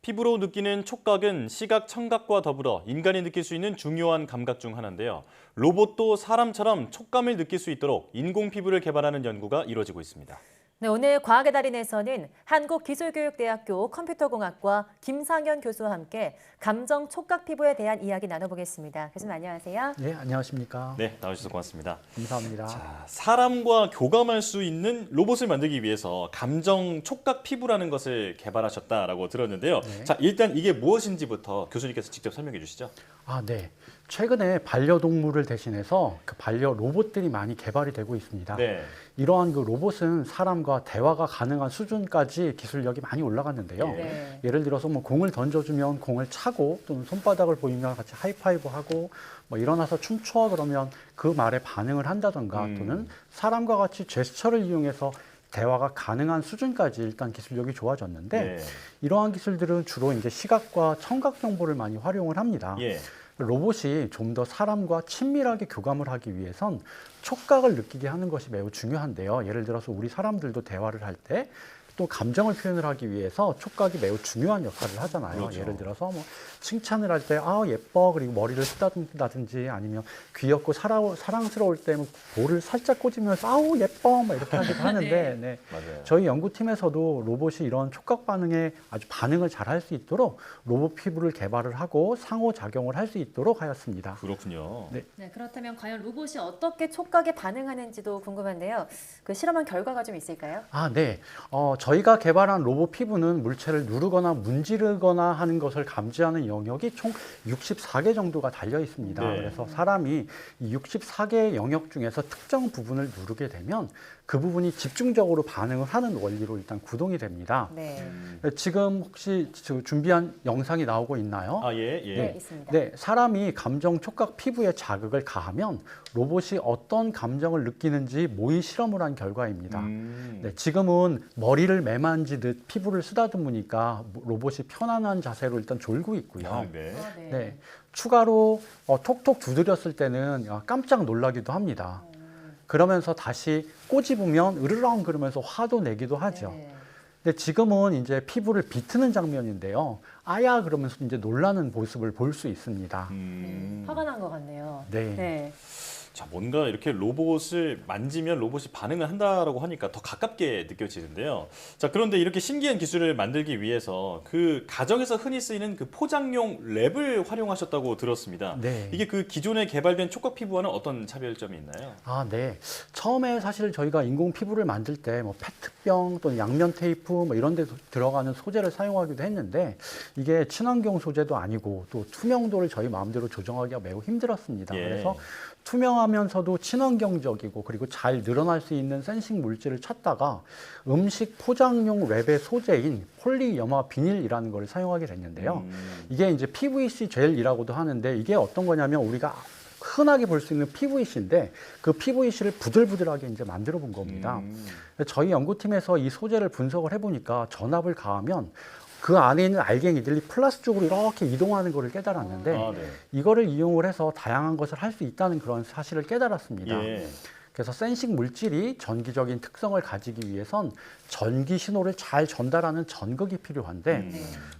피부로 느끼는 촉각은 시각, 청각과 더불어 인간이 느낄 수 있는 중요한 감각 중 하나인데요. 로봇도 사람처럼 촉감을 느낄 수 있도록 인공 피부를 개발하는 연구가 이루어지고 있습니다. 네, 오늘 과학의 달인에서는 한국기술교육대학교 컴퓨터공학과 김상현 교수와 함께 감정 촉각 피부에 대한 이야기 나눠보겠습니다. 교수님 안녕하세요. 네, 안녕하십니까. 네, 나와주셔서 고맙습니다. 감사합니다. 자, 사람과 교감할 수 있는 로봇을 만들기 위해서 감정 촉각 피부라는 것을 개발하셨다라고 들었는데요. 네. 자, 일단 이게 무엇인지부터 교수님께서 직접 설명해 주시죠. 네. 최근에 반려동물을 대신해서 그 반려 로봇들이 많이 개발이 되고 있습니다. 네. 이러한 그 로봇은 사람과 대화가 가능한 수준까지 기술력이 많이 올라갔는데요. 네. 예를 들어서 뭐 공을 던져주면 공을 차고 또는 손바닥을 보이면 같이 하이파이브하고 뭐 일어나서 춤춰 그러면 그 말에 반응을 한다던가 또는 사람과 같이 제스처를 이용해서 대화가 가능한 수준까지 일단 기술력이 좋아졌는데 네. 이러한 기술들은 주로 이제 시각과 청각 정보를 많이 활용을 합니다. 예. 로봇이 좀 더 사람과 친밀하게 교감을 하기 위해선 촉각을 느끼게 하는 것이 매우 중요한데요. 예를 들어서 우리 사람들도 대화를 할 때 또 감정을 표현을 하기 위해서 촉각이 매우 중요한 역할을 하잖아요. 그렇죠. 예를 들어서 뭐 칭찬을 할 때 예뻐 그리고 머리를 쓰다듬다든지 아니면 귀엽고 사랑스러울 때 볼을 살짝 꽂으면서 예뻐 막 이렇게 하기도 하는데 네. 맞아요. 저희 연구팀에서도 로봇이 이런 촉각 반응에 아주 반응을 잘 할 수 있도록 로봇 피부를 개발을 하고 상호작용을 할 수 있도록 하였습니다. 그렇군요. 네. 네, 그렇다면 과연 로봇이 어떻게 촉각에 반응하는지도 궁금한데요. 그 실험한 결과가 좀 있을까요? 네. 저희가 개발한 로봇 피부는 물체를 누르거나 문지르거나 하는 것을 감지하는 영역이 총 64개 정도가 달려 있습니다. 네. 그래서 사람이 이 64개의 영역 중에서 특정 부분을 누르게 되면 그 부분이 집중적으로 반응을 하는 원리로 일단 구동이 됩니다. 네, 지금 혹시 준비한 영상이 나오고 있나요? 예, 예. 네, 있습니다. 네, 사람이 감정, 촉각, 피부에 자극을 가하면 로봇이 어떤 감정을 느끼는지 모의 실험을 한 결과입니다. 네, 지금은 머리를 매만지듯 피부를 쓰다듬으니까 로봇이 편안한 자세로 일단 졸고 있고요. 네. 네. 네, 추가로 톡톡 두드렸을 때는 깜짝 놀라기도 합니다. 그러면서 다시 꼬집으면 으르렁 그러면서 화도 내기도 하죠. 네. 근데 지금은 이제 피부를 비트는 장면인데요. 아야 그러면서 이제 놀라는 모습을 볼 수 있습니다. 화가 난 것 같네요. 네. 네. 자, 뭔가 이렇게 로봇을 만지면 로봇이 반응을 한다라고 하니까 더 가깝게 느껴지는데요. 자, 그런데 이렇게 신기한 기술을 만들기 위해서 그 가정에서 흔히 쓰이는 그 포장용 랩을 활용하셨다고 들었습니다. 네. 이게 그 기존에 개발된 촉각 피부와는 어떤 차별점이 있나요? 네. 처음에 사실 저희가 인공 피부를 만들 때 뭐 페트병 또는 양면 테이프 뭐 이런 데 들어가는 소재를 사용하기도 했는데 이게 친환경 소재도 아니고 또 투명도를 저희 마음대로 조정하기가 매우 힘들었습니다. 예. 그래서 투명하면서도 친환경적이고 그리고 잘 늘어날 수 있는 센싱 물질을 찾다가 음식 포장용 랩의 소재인 폴리염화 비닐이라는 걸 사용하게 됐는데요. 이게 이제 PVC 젤이라고도 하는데 이게 어떤 거냐면 우리가 흔하게 볼 수 있는 PVC인데 그 PVC를 부들부들하게 이제 만들어 본 겁니다. 저희 연구팀에서 이 소재를 분석을 해보니까 전압을 가하면 그 안에 있는 알갱이들이 플러스 쪽으로 이렇게 이동하는 것을 깨달았는데 네. 이거를 이용을 해서 다양한 것을 할 수 있다는 그런 사실을 깨달았습니다. 예. 그래서 센싱 물질이 전기적인 특성을 가지기 위해선 전기 신호를 잘 전달하는 전극이 필요한데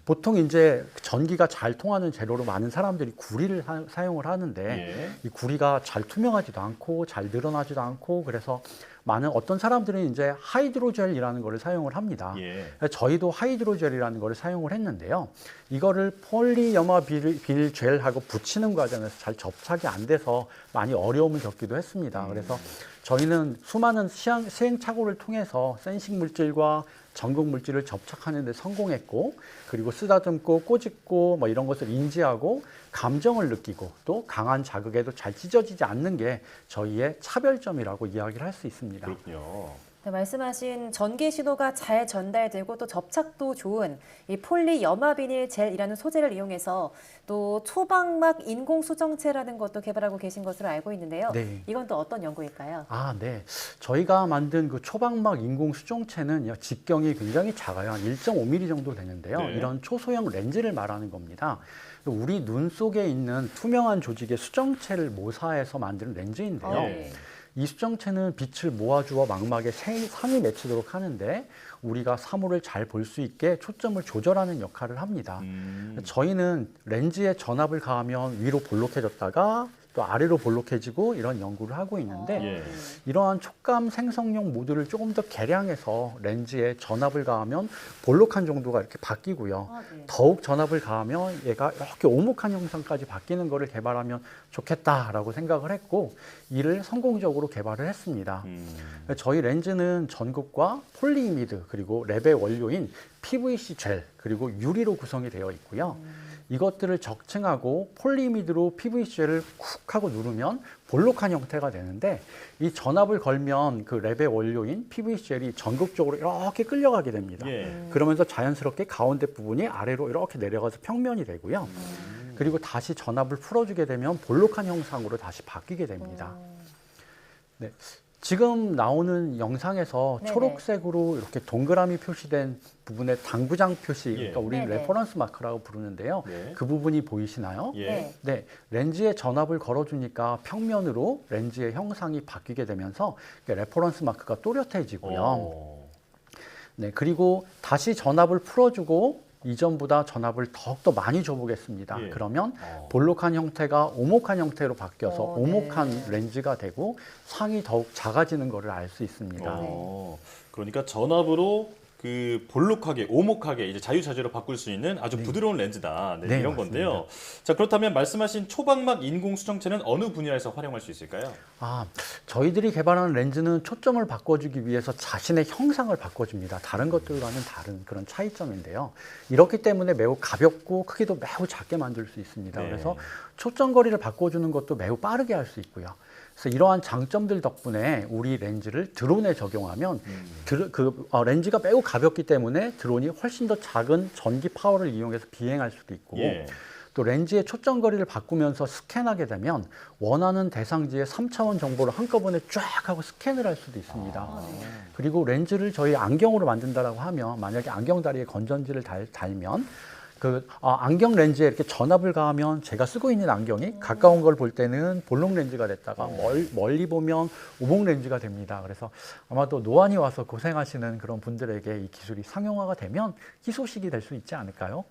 보통 이제 전기가 잘 통하는 재료로 많은 사람들이 구리를 사용을 하는데 예. 이 구리가 잘 투명하지도 않고 잘 늘어나지도 않고 그래서 많은 어떤 사람들은 이제 하이드로젤이라는 거를 사용을 합니다. 예. 저희도 하이드로젤이라는 거를 사용을 했는데요. 이거를 폴리염화 비닐 젤하고 붙이는 과정에서 잘 접착이 안 돼서 많이 어려움을 겪기도 했습니다. 그래서 저희는 수많은 시행착오를 통해서 센싱 물질과 전극 물질을 접착하는 데 성공했고 그리고 쓰다듬고 꼬집고 뭐 이런 것을 인지하고 감정을 느끼고 또 강한 자극에도 잘 찢어지지 않는 게 저희의 차별점이라고 이야기를 할 수 있습니다. 그렇군요. 네, 말씀하신 전기 신호가 잘 전달되고 또 접착도 좋은 이 폴리염화비닐 젤이라는 소재를 이용해서 또 초방막 인공 수정체라는 것도 개발하고 계신 것으로 알고 있는데요. 네. 이건 또 어떤 연구일까요? 네. 저희가 만든 그 초방막 인공 수정체는 직경이 굉장히 작아요. 한 1.5mm 정도 되는데요. 네. 이런 초소형 렌즈를 말하는 겁니다. 우리 눈 속에 있는 투명한 조직의 수정체를 모사해서 만든 렌즈인데요. 네. 이 수정체는 빛을 모아주어 망막에 상이 맺히도록 하는데 우리가 사물을 잘 볼 수 있게 초점을 조절하는 역할을 합니다. 저희는 렌즈에 전압을 가하면 위로 볼록해졌다가 또 아래로 볼록해지고 이런 연구를 하고 있는데 예. 이러한 촉감 생성용 모드를 조금 더 개량해서 렌즈에 전압을 가하면 볼록한 정도가 이렇게 바뀌고요. 네. 더욱 전압을 가하면 얘가 이렇게 오목한 형상까지 바뀌는 거를 개발하면 좋겠다라고 생각을 했고 이를 성공적으로 개발을 했습니다. 저희 렌즈는 전극과 폴리이미드 그리고 랩의 원료인 PVC 젤 그리고 유리로 구성이 되어 있고요. 이것들을 적층하고 폴리이미드로 PVC 젤을 쿡 하고 누르면 볼록한 형태가 되는데 이 전압을 걸면 그 랩의 원료인 PVC 젤이 전극적으로 이렇게 끌려가게 됩니다. 예. 그러면서 자연스럽게 가운데 부분이 아래로 이렇게 내려가서 평면이 되고요. 그리고 다시 전압을 풀어주게 되면 볼록한 형상으로 다시 바뀌게 됩니다. 네. 지금 나오는 영상에서 네네. 초록색으로 이렇게 동그라미 표시된 부분에 당구장 표시, 예. 그러니까 우리는 네네. 레퍼런스 마크라고 부르는데요. 네. 그 부분이 보이시나요? 예. 네. 네, 렌즈에 전압을 걸어주니까 평면으로 렌즈의 형상이 바뀌게 되면서 레퍼런스 마크가 또렷해지고요. 네, 그리고 다시 전압을 풀어주고 이전보다 전압을 더욱더 많이 줘보겠습니다. 예. 그러면 볼록한 형태가 오목한 형태로 바뀌어서 네. 오목한 렌즈가 되고 상이 더욱 작아지는 것을 알 수 있습니다. 그러니까 전압으로 그 볼록하게 오목하게 이제 자유자재로 바꿀 수 있는 아주 부드러운 렌즈다. 네, 네, 이런 맞습니다. 건데요. 자, 그렇다면 말씀하신 초방막 인공 수정체는 어느 분야에서 활용할 수 있을까요? 저희들이 개발하는 렌즈는 초점을 바꿔주기 위해서 자신의 형상을 바꿔줍니다. 다른 것들과는 다른 그런 차이점인데요. 이렇기 때문에 매우 가볍고 크기도 매우 작게 만들 수 있습니다. 네. 그래서 초점 거리를 바꿔주는 것도 매우 빠르게 할 수 있고요. 그래서 이러한 장점들 덕분에 우리 렌즈를 드론에 적용하면 렌즈가 매우 가볍기 때문에 드론이 훨씬 더 작은 전기 파워를 이용해서 비행할 수도 있고 예. 또 렌즈의 초점 거리를 바꾸면서 스캔하게 되면 원하는 대상지의 3차원 정보를 한꺼번에 쫙 하고 스캔을 할 수도 있습니다. 그리고 렌즈를 저희 안경으로 만든다라고 하면 만약에 안경 다리에 건전지를 달면 안경 렌즈에 이렇게 전압을 가하면 제가 쓰고 있는 안경이 가까운 걸 볼 때는 볼록 렌즈가 됐다가 멀리 보면 오목 렌즈가 됩니다. 그래서 아마도 노안이 와서 고생하시는 그런 분들에게 이 기술이 상용화가 되면 희소식이 될 수 있지 않을까요?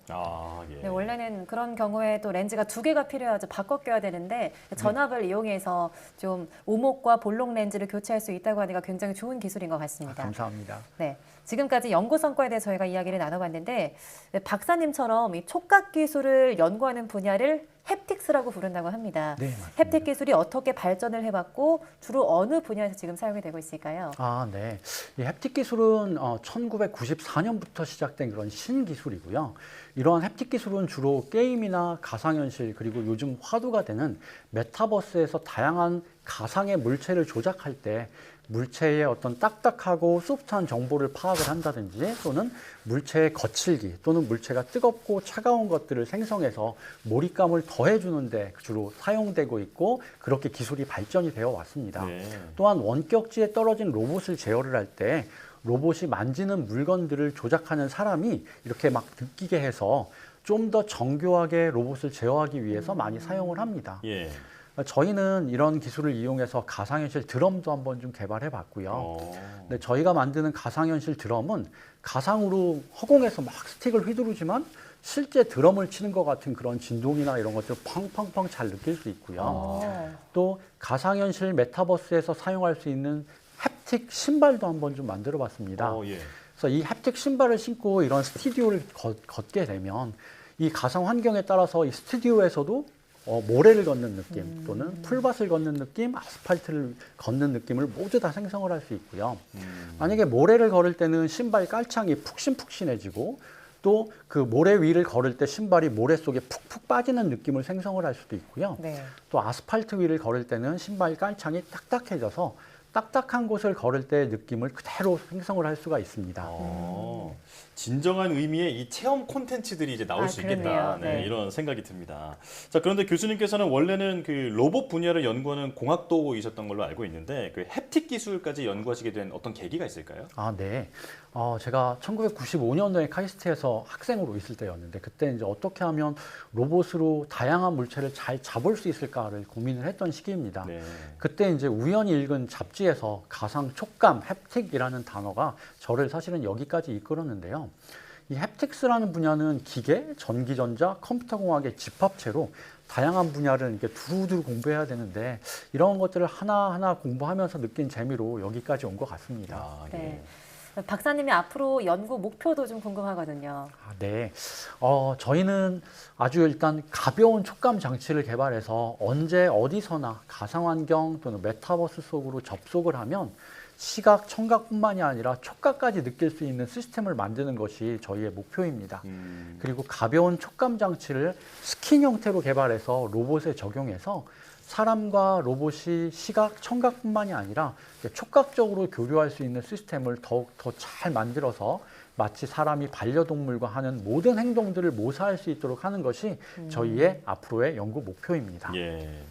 예. 네, 원래는 그런 경우에 또 렌즈가 2개가 필요하죠. 바꿔 껴야 되는데 전압을 이용해서 좀 오목과 볼록 렌즈를 교체할 수 있다고 하니까 굉장히 좋은 기술인 것 같습니다. 감사합니다. 네, 지금까지 연구 성과에 대해서 저희가 이야기를 나눠봤는데 박사님처럼 이 촉각 기술을 연구하는 분야를 햅틱스라고 부른다고 합니다. 네, 맞습니다. 햅틱 기술이 어떻게 발전을 해봤고 주로 어느 분야에서 지금 사용이 되고 있을까요? 네. 이 햅틱 기술은 1994년부터 시작된 그런 신기술이고요. 이러한 햅틱 기술은 주로 게임이나 가상현실 그리고 요즘 화두가 되는 메타버스에서 다양한 가상의 물체를 조작할 때 물체의 어떤 딱딱하고 소프트한 정보를 파악을 한다든지 또는 물체의 거칠기 또는 물체가 뜨겁고 차가운 것들을 생성해서 몰입감을 더해주는데 주로 사용되고 있고 그렇게 기술이 발전이 되어 왔습니다. 네. 또한 원격지에 떨어진 로봇을 제어를 할 때 로봇이 만지는 물건들을 조작하는 사람이 이렇게 막 느끼게 해서 좀 더 정교하게 로봇을 제어하기 위해서 많이 사용을 합니다. 예. 저희는 이런 기술을 이용해서 가상현실 드럼도 한번 좀 개발해 봤고요. 근데 저희가 만드는 가상현실 드럼은 가상으로 허공에서 막 스틱을 휘두르지만 실제 드럼을 치는 것 같은 그런 진동이나 이런 것들을 펑펑펑 잘 느낄 수 있고요. 또 가상현실 메타버스에서 사용할 수 있는 햅틱 신발도 한번 좀 만들어 봤습니다. 예. 그래서 이 햅틱 신발을 신고 이런 스튜디오를 걷게 되면 이 가상 환경에 따라서 이 스튜디오에서도 모래를 걷는 느낌 또는 풀밭을 걷는 느낌, 아스팔트를 걷는 느낌을 모두 다 생성을 할 수 있고요. 만약에 모래를 걸을 때는 신발 깔창이 푹신푹신해지고 또 그 모래 위를 걸을 때 신발이 모래 속에 푹푹 빠지는 느낌을 생성을 할 수도 있고요. 네. 또 아스팔트 위를 걸을 때는 신발 깔창이 딱딱해져서 딱딱한 곳을 걸을 때 느낌을 그대로 생성을 할 수가 있습니다. 진정한 의미의 이 체험 콘텐츠들이 이제 나올 수 있겠다. 그렇네요. 네, 네. 이런 생각이 듭니다. 자, 그런데 교수님께서는 원래는 그 로봇 분야를 연구하는 공학도이셨던 걸로 알고 있는데 그 햅틱 기술까지 연구하시게 된 어떤 계기가 있을까요? 아, 네. 제가 1995년도에 카이스트에서 학생으로 있을 때였는데 그때 이제 어떻게 하면 로봇으로 다양한 물체를 잘 잡을 수 있을까를 고민을 했던 시기입니다. 네. 그때 이제 우연히 읽은 잡지에서 가상 촉감, 햅틱이라는 단어가 저를 사실은 여기까지 이끌었는데요. 이 햅틱스라는 분야는 기계, 전기전자, 컴퓨터공학의 집합체로 다양한 분야를 이렇게 두루두루 공부해야 되는데 이런 것들을 하나하나 공부하면서 느낀 재미로 여기까지 온 것 같습니다. 아, 예. 네. 박사님이 앞으로 연구 목표도 좀 궁금하거든요. 아, 네. 저희는 아주 일단 가벼운 촉감 장치를 개발해서 언제 어디서나 가상환경 또는 메타버스 속으로 접속을 하면 시각, 청각뿐만이 아니라 촉각까지 느낄 수 있는 시스템을 만드는 것이 저희의 목표입니다. 그리고 가벼운 촉감 장치를 스킨 형태로 개발해서 로봇에 적용해서 사람과 로봇이 시각, 청각뿐만이 아니라 촉각적으로 교류할 수 있는 시스템을 더욱 더 잘 만들어서 마치 사람이 반려동물과 하는 모든 행동들을 모사할 수 있도록 하는 것이 저희의 앞으로의 연구 목표입니다. 예.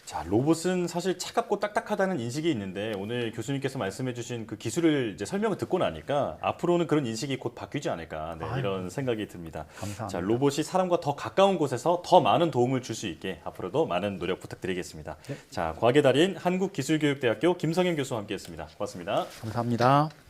자, 로봇은 사실 차갑고 딱딱하다는 인식이 있는데 오늘 교수님께서 말씀해주신 그 기술을 이제 설명을 듣고 나니까 앞으로는 그런 인식이 곧 바뀌지 않을까 네, 이런 생각이 듭니다. 감사합니다. 자, 로봇이 사람과 더 가까운 곳에서 더 많은 도움을 줄 수 있게 앞으로도 많은 노력 부탁드리겠습니다. 네. 자, 과학의 달인 한국기술교육대학교 김성현 교수와 함께했습니다. 고맙습니다. 감사합니다.